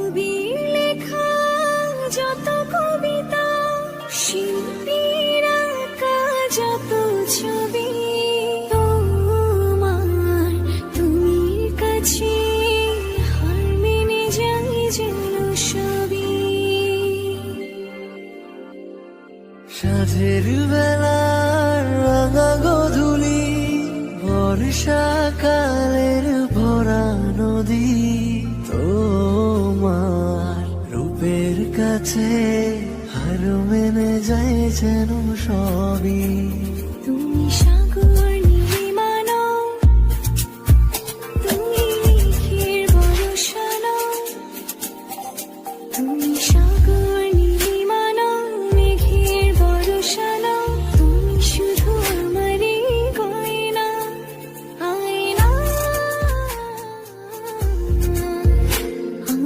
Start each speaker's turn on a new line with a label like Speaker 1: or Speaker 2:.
Speaker 1: কবির লেখা যত কবিতা, শিল্পীর আঁকা যত ছবি, তোমার তুমির কাছে হার মেনে যাই যেন সবই।
Speaker 2: সাঁঝের বেলার রাঙা গধূলি, বর্ষাকালের ভরা নদী, তোমার রূপের কাছে হার মেনে যায় যেন সবই।